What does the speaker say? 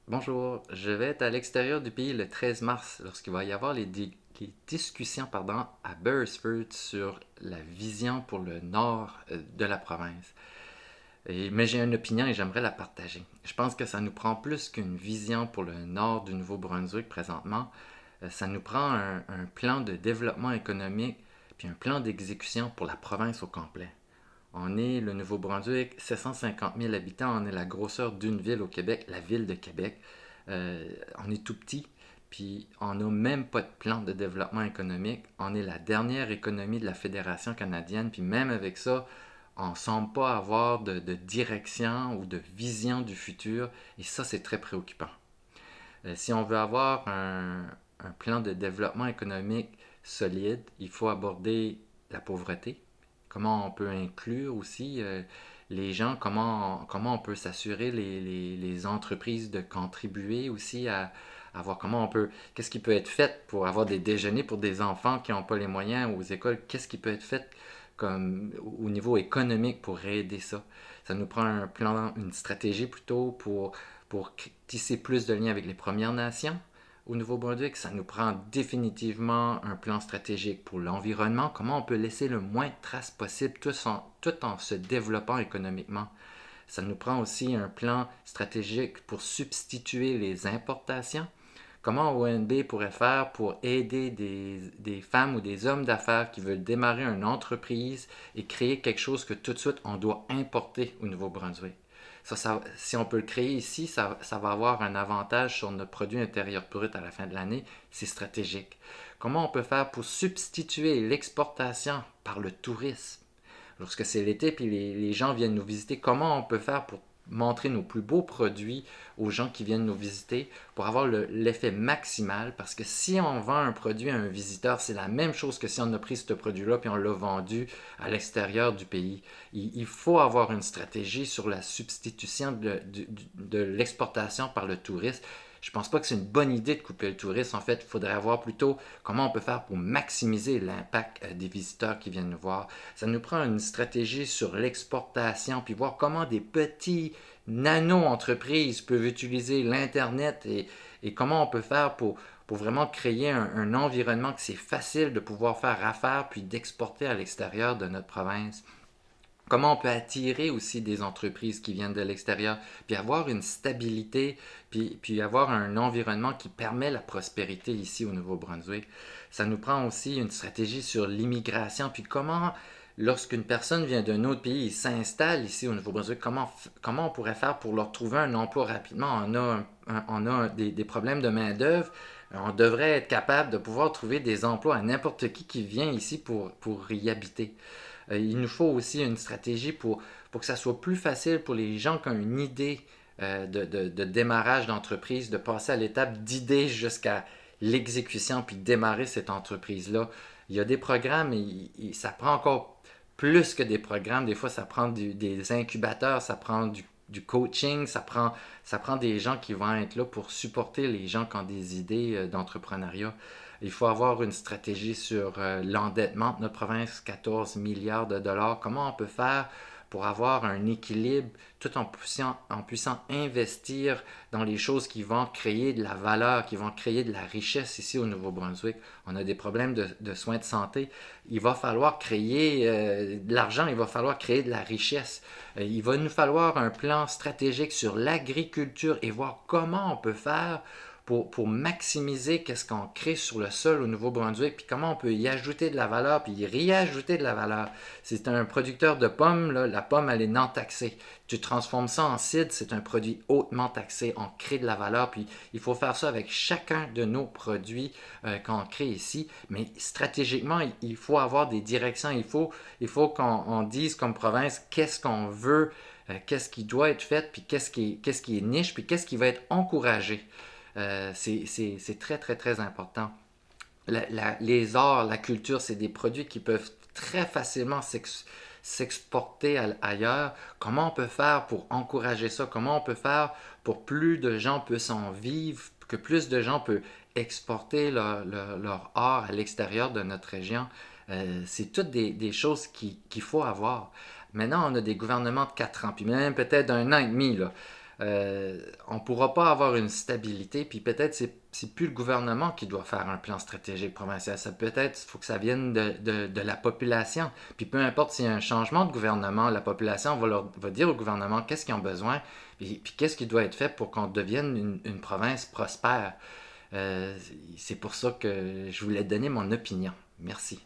Bonjour, je vais être à l'extérieur du pays le 13 mars lorsqu'il va y avoir les discussions à Beresford sur la vision pour le nord de la province. Mais j'ai une opinion et j'aimerais la partager. Je pense que ça nous prend plus qu'une vision pour le nord du Nouveau-Brunswick présentement. Ça nous prend un plan de développement économique puis un plan d'exécution pour la province au complet. On est le Nouveau-Brunswick, 750 000 habitants, on est la grosseur d'une ville au Québec, la ville de Québec. On est tout petit, puis on n'a même pas de plan de développement économique. On est la dernière économie de la Fédération canadienne, puis même avec ça, on ne semble pas avoir de direction ou de vision du futur, et ça, c'est très préoccupant. Si on veut avoir un plan de développement économique solide, il faut aborder la pauvreté, comment on peut inclure aussi les gens, comment on peut s'assurer les entreprises de contribuer aussi à voir comment on peut, qu'est-ce qui peut être fait pour avoir des déjeuners pour des enfants qui n'ont pas les moyens aux écoles, qu'est-ce qui peut être fait comme au niveau économique pour aider ça. Ça nous prend un plan, une stratégie plutôt pour tisser plus de liens avec les Premières Nations au Nouveau-Brunswick. Ça nous prend définitivement un plan stratégique pour l'environnement. Comment on peut laisser le moins de traces possible tout en se développant économiquement. Ça nous prend aussi un plan stratégique pour substituer les importations. Comment ONB pourrait faire pour aider des femmes ou des hommes d'affaires qui veulent démarrer une entreprise et créer quelque chose que tout de suite on doit importer au Nouveau-Brunswick? Si on peut le créer ici, ça va avoir un avantage sur notre produit intérieur brut à la fin de l'année. C'est stratégique. Comment on peut faire pour substituer l'exportation par le tourisme? Lorsque c'est l'été puis les gens viennent nous visiter, comment on peut faire pour montrer nos plus beaux produits aux gens qui viennent nous visiter pour avoir l'effet maximal? Parce que si on vend un produit à un visiteur, c'est la même chose que si on a pris ce produit-là puis on l'a vendu à l'extérieur du pays. Il faut avoir une stratégie sur la substitution de l'exportation par le tourisme. Je pense pas que c'est une bonne idée de couper le tourisme. En fait, il faudrait voir plutôt comment on peut faire pour maximiser l'impact des visiteurs qui viennent nous voir. Ça nous prend une stratégie sur l'exportation, puis voir comment des petits nano-entreprises peuvent utiliser l'Internet et comment on peut faire pour vraiment créer un environnement que c'est facile de pouvoir faire affaire puis d'exporter à l'extérieur de notre province. Comment on peut attirer aussi des entreprises qui viennent de l'extérieur, puis avoir une stabilité, puis avoir un environnement qui permet la prospérité ici au Nouveau-Brunswick. Ça nous prend aussi une stratégie sur l'immigration, puis comment, lorsqu'une personne vient d'un autre pays et s'installe ici au Nouveau-Brunswick, comment on pourrait faire pour leur trouver un emploi rapidement? On a des problèmes de main-d'œuvre. On devrait être capable de pouvoir trouver des emplois à n'importe qui vient ici pour y habiter. Il nous faut aussi une stratégie pour que ça soit plus facile pour les gens qui ont une idée de démarrage d'entreprise, de passer à l'étape d'idée jusqu'à l'exécution, puis démarrer cette entreprise-là. Il y a des programmes et ça prend encore plus que des programmes. Des fois, ça prend des incubateurs, ça prend du coaching, ça prend des gens qui vont être là pour supporter les gens qui ont des idées d'entrepreneuriat. Il faut avoir une stratégie sur l'endettement de notre province, 14 milliards de dollars. Comment on peut faire pour avoir un équilibre tout en puissant investir dans les choses qui vont créer de la valeur, qui vont créer de la richesse ici au Nouveau-Brunswick. On a des problèmes de soins de santé. Il va falloir créer de l'argent, il va falloir créer de la richesse. Il va nous falloir un plan stratégique sur l'agriculture et voir comment on peut faire pour maximiser qu'est-ce qu'on crée sur le sol au Nouveau-Brunswick, puis comment on peut y ajouter de la valeur, puis y réajouter de la valeur. C'est un producteur de pommes, là, la pomme, elle est non taxée. Tu transformes ça en cidre, c'est un produit hautement taxé. On crée de la valeur, puis il faut faire ça avec chacun de nos produits qu'on crée ici. Mais stratégiquement, il faut avoir des directions. Il faut qu'on dise comme province qu'est-ce qu'on veut, qu'est-ce qui doit être fait, puis qu'est-ce qui est niche, puis qu'est-ce qui va être encouragé. C'est très, très, très important. Les arts, la culture, c'est des produits qui peuvent très facilement s'exporter ailleurs. Comment on peut faire pour encourager ça? Comment on peut faire pour plus de gens puissent en vivre, que plus de gens peuvent exporter leur art à l'extérieur de notre région? C'est toutes des choses qu'il faut avoir. Maintenant, on a des gouvernements de 4 ans, puis même peut-être d'un an et demi, là. On ne pourra pas avoir une stabilité, puis peut-être c'est plus le gouvernement qui doit faire un plan stratégique provincial. Ça peut-être, il faut que ça vienne de la population. Puis peu importe s'il y a un changement de gouvernement, la population va dire au gouvernement qu'est-ce qu'ils ont besoin, puis qu'est-ce qui doit être fait pour qu'on devienne une province prospère. C'est pour ça que je voulais donner mon opinion. Merci.